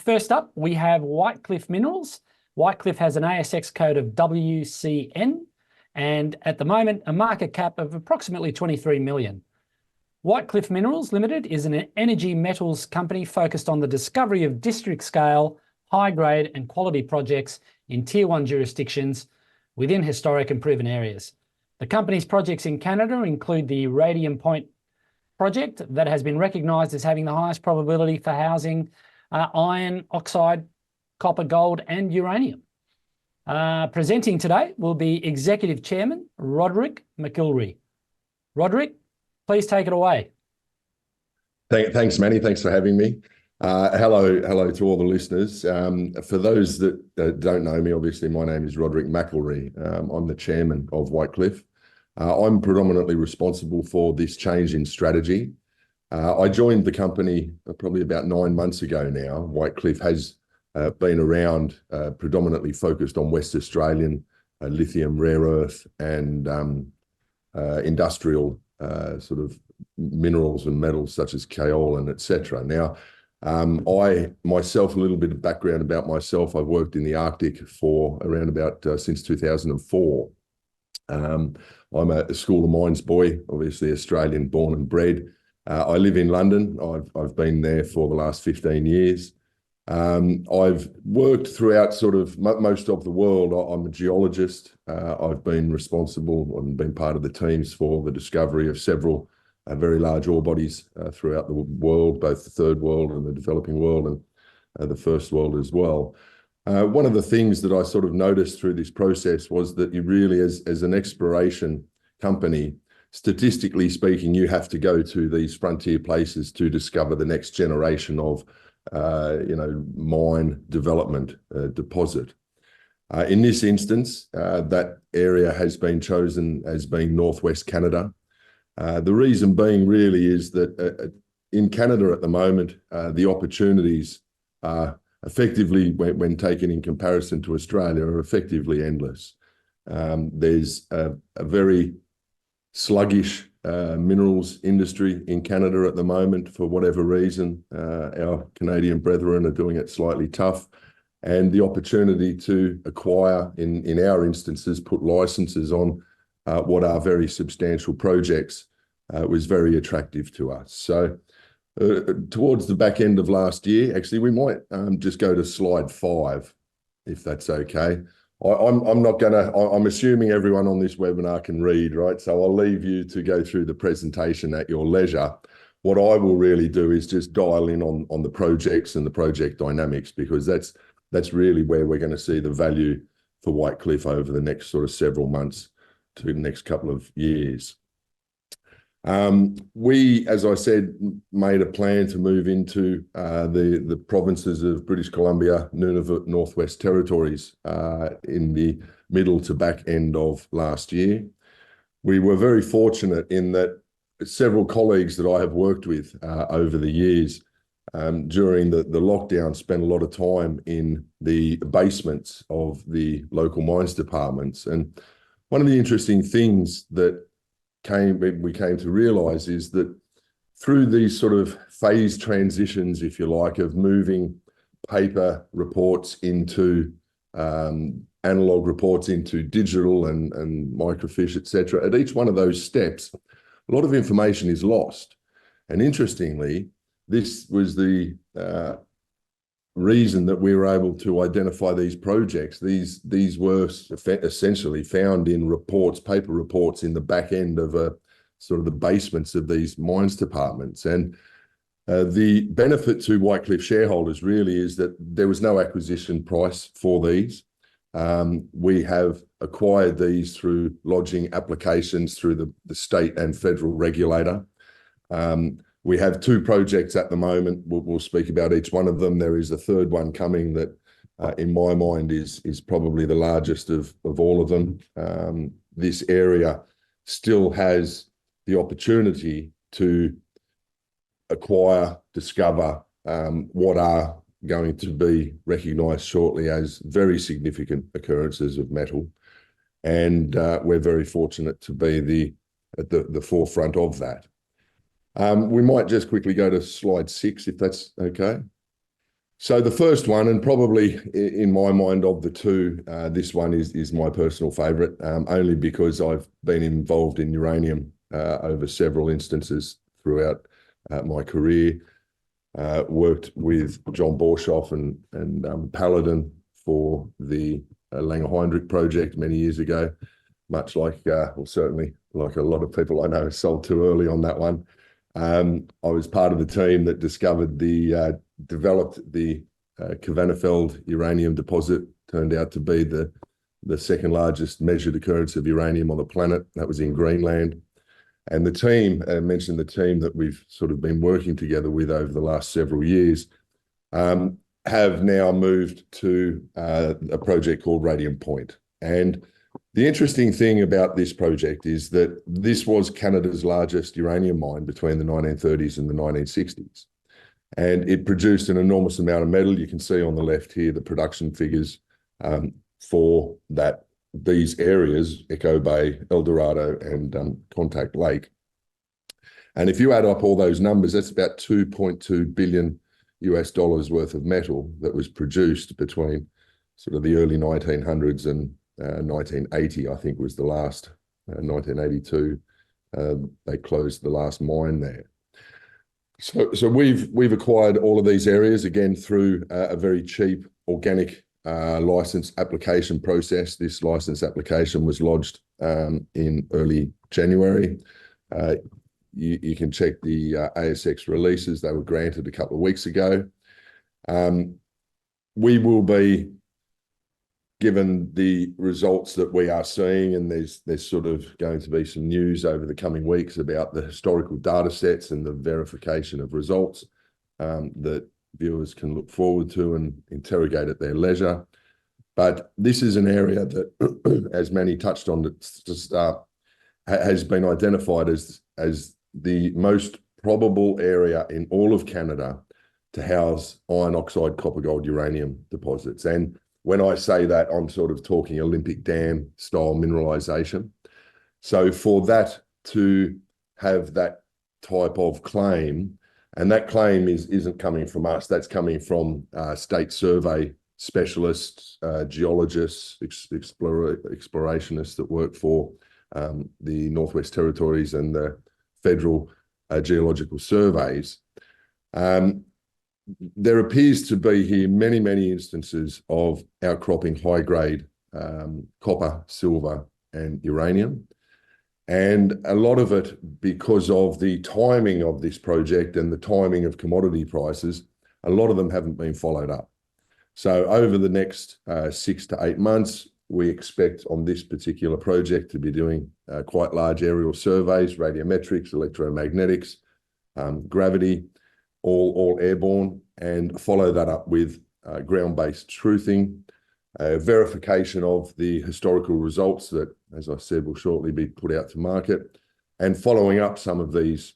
First up, we have Whitecliff Minerals. Whitecliff has an ASX code of WCN and at the moment a market cap of approximately 23 million. Whitecliff Minerals Limited is an energy metals company focused on the discovery of district scale, high grade and quality projects in Tier 1 jurisdictions within historic and proven areas. The company's projects in Canada include the Radium Point project that has been recognised as having the highest probability for housing iron oxide, copper, gold and uranium. Presenting today will be Executive Chairman Roderick McIllree. Roderick, please take it away. Thanks, Manny. Thanks for having me. Hello to all the listeners. For those that don't know me, obviously my name is Roderick McIllree. I'm the chairman of Whitecliff. I'm predominantly responsible for this change in strategy. I joined the company probably about 9 months ago now. Whitecliff has been around, predominantly focused on West Australian lithium, rare earth and industrial sort of minerals and metals such as kaolin, etc. Now, I myself, a little bit of background about myself, I've worked in the Arctic for around about since 2004. I'm a School of Mines boy, obviously Australian born and bred. I live in London. I've been there for the last 15 years. I've worked throughout sort of most of the world. I'm a geologist. I've been responsible and been part of the teams for the discovery of several very large ore bodies throughout the world, both the third world and the developing world and the first world as well. One of the things that I sort of noticed through this process was that you really, as an exploration company, statistically speaking, you have to go to these frontier places to discover the next generation of, mine development deposit. In this instance, that area has been chosen as being Northwest Canada. The reason being really is that in Canada at the moment, the opportunities are effectively, when taken in comparison to Australia, are effectively endless. There's a very sluggish minerals industry in Canada at the moment for whatever reason. Our Canadian brethren are doing it slightly tough, and the opportunity to acquire, in our instances, put licenses on what are very substantial projects was very attractive to us. So towards the back end of last year, actually, we might just go to slide 5, if that's okay. I'm assuming everyone on this webinar can read, right? So I'll leave you to go through the presentation at your leisure. What I will really do is just dial in on the projects and the project dynamics, because that's really where we're going to see the value for Whitecliff over the next sort of several months to the next couple of years. We, as I said, made a plan to move into the provinces of British Columbia, Nunavut, Northwest Territories in the middle to back end of last year. We were very fortunate in that several colleagues that I have worked with over the years during the lockdown spent a lot of time in the basements of the local mines departments. And one of the interesting things that we came to realise is that through these sort of phase transitions, if you like, of moving paper reports into analog reports into digital and microfiche, etc., at each one of those steps, a lot of information is lost. And interestingly, this was the reason that we were able to identify these projects. These were essentially found in reports, paper reports in the back end of sort of the basements of these mines departments. And the benefit to Whitecliff shareholders really is that there was no acquisition price for these. We have acquired these through lodging applications through the state and federal regulator. We have 2 projects at the moment. We'll speak about each one of them. There is a third one coming that, in my mind, is probably the largest of all of them. This area still has the opportunity to acquire, discover what are going to be recognised shortly as very significant occurrences of metal. And we're very fortunate to be at the forefront of that. We might just quickly go to slide 6, if that's okay. So the first one, and probably in my mind of the two, this one is my personal favourite, only because I've been involved in uranium over several instances throughout my career. Worked with John Borshoff and Paladin for the Langer Heinrich project many years ago, much like, well, certainly like a lot of people I know sold too early on that one. I was part of the team that developed the Kvanefjeld uranium deposit. Turned out to be the second largest measured occurrence of uranium on the planet. That was in Greenland. And the team, I mentioned the team that we've sort of been working together with over the last several years, have now moved to a project called Radium Point. And the interesting thing about this project is that this was Canada's largest uranium mine between the 1930s and the 1960s. And it produced an enormous amount of metal. You can see on the left here the production figures for these areas, Echo Bay, El Dorado, and Contact Lake. And if you add up all those numbers, that's about $2.2 billion worth of metal that was produced between sort of the early 1900s and 1980, I think was the last, 1982, they closed the last mine there. So we've acquired all of these areas, again, through a very cheap organic license application process. This license application was lodged in early January. You can check the ASX releases. They were granted a couple of weeks ago. We will be given the results that we are seeing, and there's sort of going to be some news over the coming weeks about the historical data sets and the verification of results that viewers can look forward to and interrogate at their leisure. But this is an area that, as Manny touched on at the start, has been identified as the most probable area in all of Canada to house iron oxide copper gold uranium deposits. And when I say that, I'm sort of talking Olympic Dam style mineralization. So for that to have that type of claim, and that claim isn't coming from us, that's coming from state survey specialists, geologists, explorationists that work for the Northwest Territories and the federal geological surveys. There appears to be here many instances of outcropping high-grade copper, silver, and uranium. And a lot of it, because of the timing of this project and the timing of commodity prices, a lot of them haven't been followed up. So over the next 6 to 8 months, we expect on this particular project to be doing quite large aerial surveys, radiometrics, electromagnetics, gravity, all airborne, and follow that up with ground-based truthing, verification of the historical results that, as I said, will shortly be put out to market, and following up some of these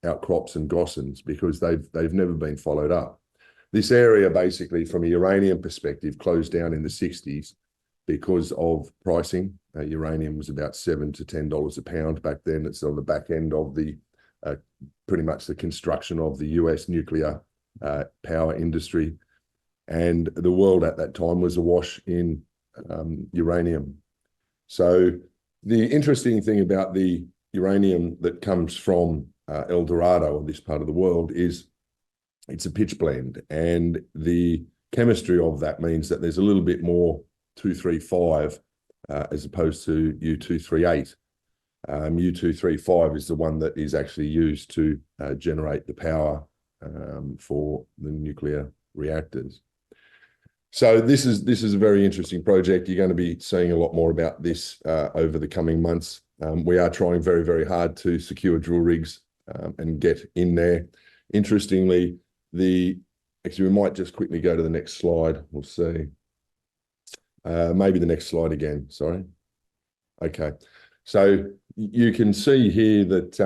outcrops and gossans because they've never been followed up. This area, basically, from a uranium perspective, closed down in the 60s because of pricing. Uranium was about $7 to $10 a pound back then. It's on the back end of the pretty much the construction of the US nuclear power industry. And the world at that time was awash in uranium. So the interesting thing about the uranium that comes from El Dorado, or this part of the world, is it's a pitch blend. And the chemistry of that means that there's a little bit more 235 as opposed to U238. U235 is the one that is actually used to generate the power for the nuclear reactors. So this is a very interesting project. You're going to be seeing a lot more about this over the coming months. We are trying very hard to secure drill rigs and get in there. Interestingly, actually, we might just quickly go to the next slide. We'll see. Maybe the next slide again, sorry. Okay. So you can see here that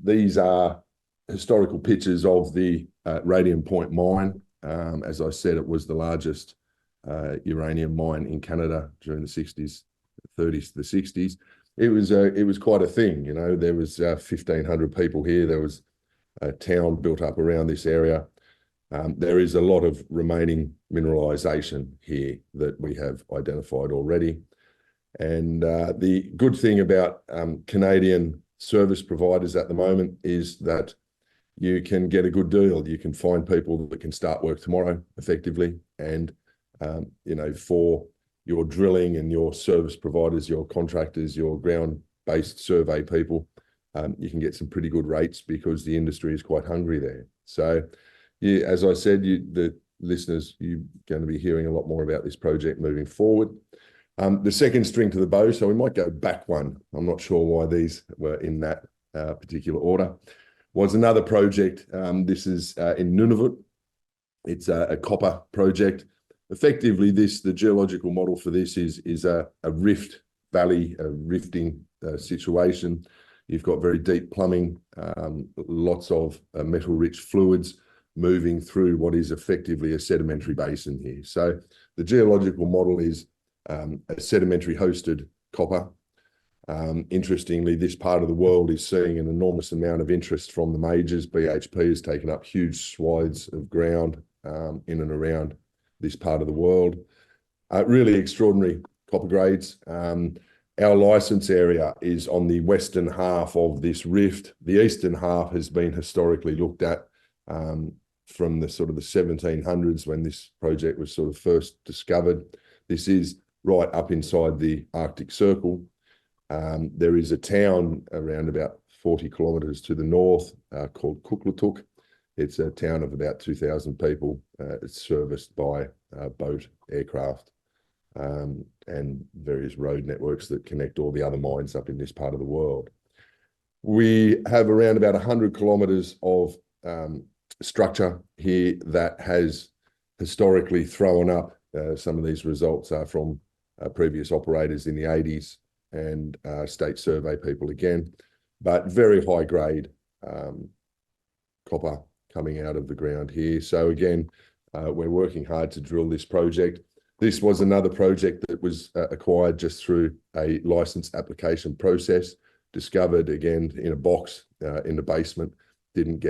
these are historical pictures of the Radium Point mine. As I said, it was the largest uranium mine in Canada during the 60s, 30s to the 60s. It was quite a thing, you know. There was 1,500 people here. There was a town built up around this area. There is a lot of remaining mineralisation here that we have identified already. And the good thing about Canadian service providers at the moment is that you can get a good deal. You can find people that can start work tomorrow effectively. And, for your drilling and your service providers, your contractors, your ground-based survey people, you can get some pretty good rates because the industry is quite hungry there. So, yeah, as I said, the listeners, you're going to be hearing a lot more about this project moving forward. The second string to the bow, so we might go back one. I'm not sure why these were in that particular order. Was another project. This is in Nunavut. It's a copper project. Effectively, the geological model for this is a rift valley, a rifting situation. You've got very deep plumbing, lots of metal-rich fluids moving through what is effectively a sedimentary basin here. So the geological model is a sedimentary hosted copper. Interestingly, this part of the world is seeing an enormous amount of interest from the majors. BHP has taken up huge swathes of ground in and around this part of the world. Really extraordinary copper grades. Our license area is on the western half of this rift. The eastern half has been historically looked at from the sort of the 1700s when this project was sort of first discovered. This is right up inside the Arctic Circle. There is a town around about 40 kilometres to the north called Kugluktuk. It's a town of about 2,000 people. It's serviced by boat, aircraft, and various road networks that connect all the other mines up in this part of the world. We have around about 100 kilometres of structure here that has historically thrown up. Some of these results are from previous operators in the 80s and state survey people again, but very high grade copper coming out of the ground here. So again, we're working hard to drill this project. This was another project that was acquired just through a license application process, discovered again in a box in the basement, didn't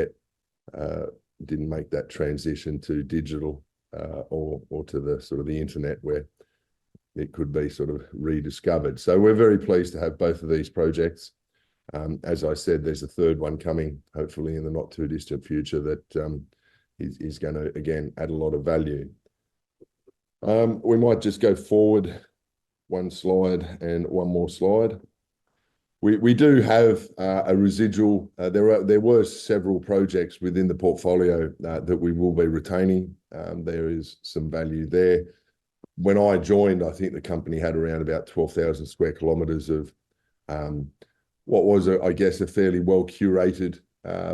make that transition to digital or to the sort of the internet where it could be sort of rediscovered. So we're very pleased to have both of these projects. As I said, there's a third one coming, hopefully in the not too distant future, that is going to, again, add a lot of value. We might just go forward one slide and one more slide. We do have a residual. There were several projects within the portfolio that we will be retaining. There is some value there. When I joined, I think the company had around about 12,000 square kilometres of what was, I guess, a fairly well curated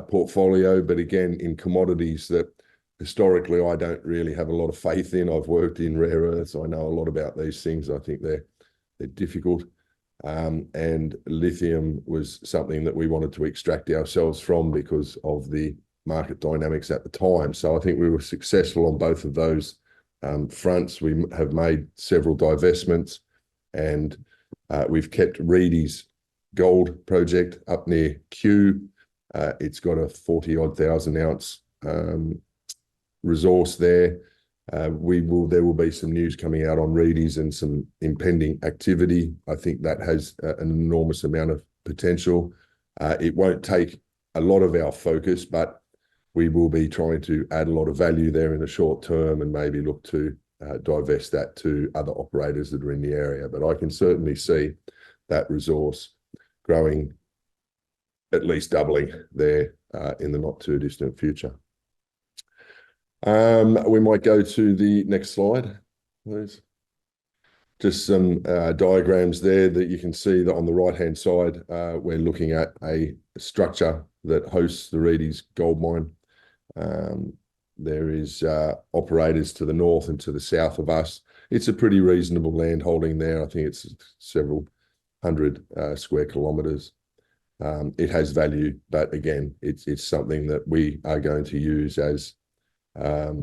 portfolio, but again, in commodities that historically I don't really have a lot of faith in. I've worked in rare earths. I know a lot about these things. I think they're difficult. And lithium was something that we wanted to extract ourselves from because of the market dynamics at the time. So I think we were successful on both of those fronts. We have made several divestments, and we've kept Reedy's gold project up near Kew. It's got a 40-odd thousand ounce resource there. There will be some news coming out on Reedy's and some impending activity. I think that has an enormous amount of potential. It won't take a lot of our focus, but we will be trying to add a lot of value there in the short term and maybe look to divest that to other operators that are in the area. But I can certainly see that resource growing, at least doubling there in the not too distant future. We might go to the next slide, please. Just some diagrams there that you can see that on the right-hand side, we're looking at a structure that hosts the Reedy's gold mine. There is operators to the north and to the south of us. It's a pretty reasonable land holding there. I think it's several hundred square kilometres. It has value, but again, it's something that we are going to use as a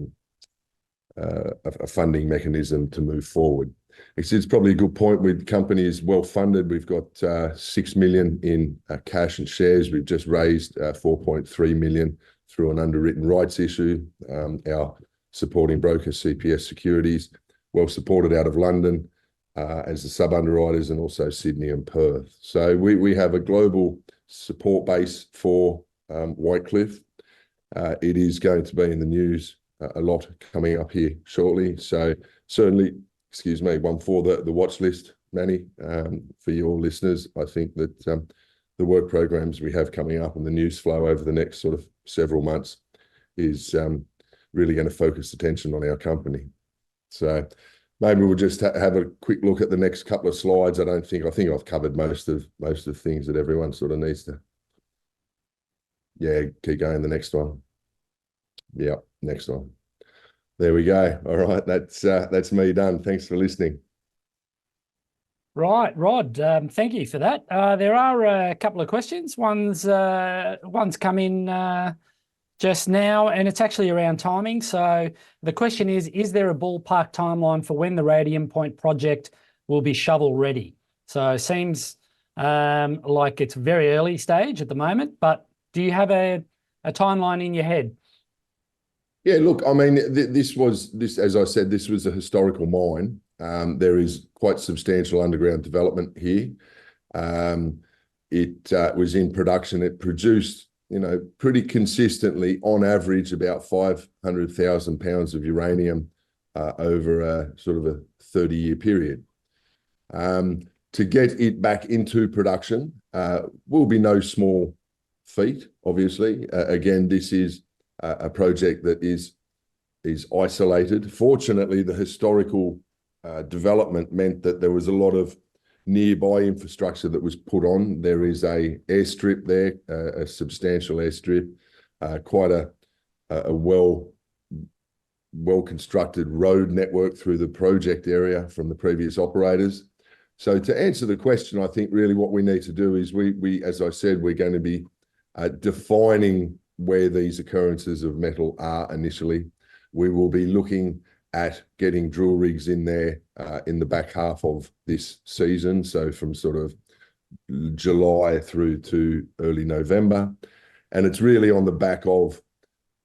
funding mechanism to move forward. It's probably a good point. The company is well funded. We've got 6 million in cash and shares. We've just raised 4.3 million through an underwritten rights issue. Our supporting broker, CPS Securities, well supported out of London as the sub-underwriters, and also Sydney and Perth. So we have a global support base for Whitecliffe. It is going to be in the news a lot coming up here shortly. So certainly, excuse me, one for the watch list, Manny, for your listeners. I think that the work programs we have coming up and the news flow over the next sort of several months is really going to focus attention on our company. So maybe we'll just have a quick look at the next couple of slides. I think I've covered most of things that everyone sort of needs to. Yeah, keep going. The next one. Yeah, next one. There we go. All right, that's me done. Thanks for listening. Right, Rod, thank you for that. There are a couple of questions. One's come in just now, and it's actually around timing. So the question is there a ballpark timeline for when the Radium Point project will be shovel ready? So it seems like it's very early stage at the moment, but do you have a timeline in your head? Yeah, look, I mean, this, as I said, this was a historical mine. There is quite substantial underground development here. It was in production. It produced, pretty consistently, on average, about 500,000 pounds of uranium over a sort of a 30-year period. To get it back into production will be no small feat, obviously. Again, this is a project that is isolated. Fortunately, the historical development meant that there was a lot of nearby infrastructure that was put on. There is a airstrip there, a substantial airstrip, quite a well-constructed road network through the project area from the previous operators. So to answer the question, I think really what we need to do is we as I said, we're going to be defining where these occurrences of metal are initially. We will be looking at getting drill rigs in there in the back half of this season, so from sort of July through to early November. And it's really on the back of,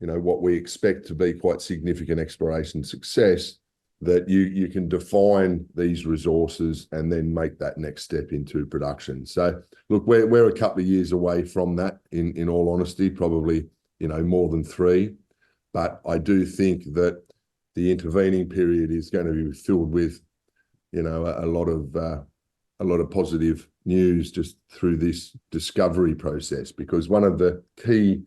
what we expect to be quite significant exploration success that you can define these resources and then make that next step into production. So look, we're a couple of years away from that, in all honesty, probably, more than 3. But I do think that the intervening period is going to be filled with, a lot of positive news just through this discovery process, because one of the key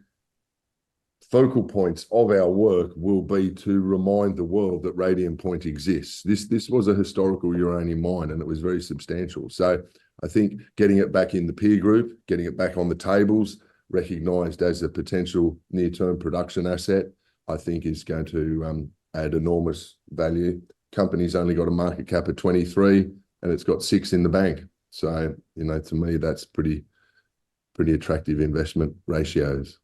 focal points of our work will be to remind the world that Radium Point exists. This was a historical uranium mine, and it was very substantial. So I think getting it back in the peer group, getting it back on the tables, recognised as a potential near-term production asset, I think is going to add enormous value. Company's only got a market cap of 23, and it's got 6 in the bank. So, to me, that's pretty attractive investment ratios.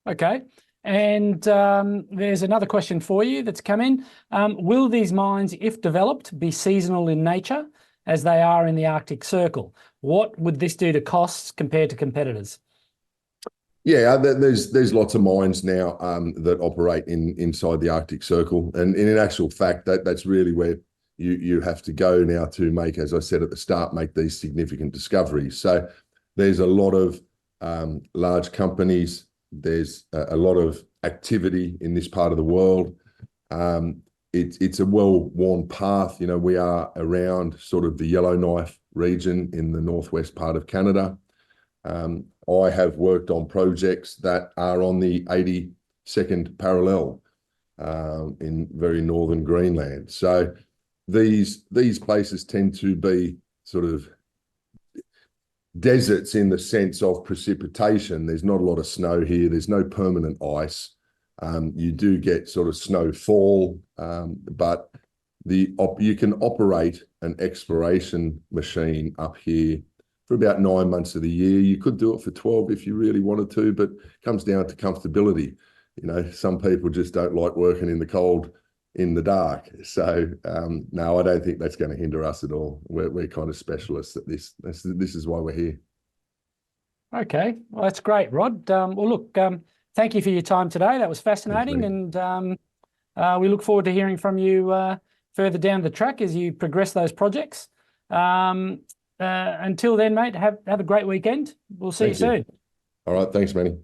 Okay. And there's another question for you that's come in. Will these mines, if developed, be seasonal in nature as they are in the Arctic Circle? What would this do to costs compared to competitors? Yeah, there's lots of mines now that operate inside the Arctic Circle, and in actual fact, that's really where you have to go now to make, as I said at the start, make these significant discoveries. So there's a lot of large companies. There's a lot of activity in this part of the world. It's a well-worn path. We are around sort of the Yellowknife region in the northwest part of Canada. I have worked on projects that are on the 82nd parallel in very northern Greenland. So these places tend to be sort of deserts in the sense of precipitation. There's not a lot of snow here. There's no permanent ice. You do get sort of snowfall, but you can operate an exploration machine up here for about 9 months of the year. You could do it for 12 if you really wanted to, but it comes down to comfortability. Some people just don't like working in the cold, in the dark. So no, I don't think that's going to hinder us at all. We're kind of specialists at this. This is why we're here. Okay, well, that's great, Rod. Well, look, thank you for your time today. That was fascinating, Thanks, and we look forward to hearing from you further down the track as you progress those projects. Until then, mate, have a great weekend. We'll see you soon. All right, thanks, Manny.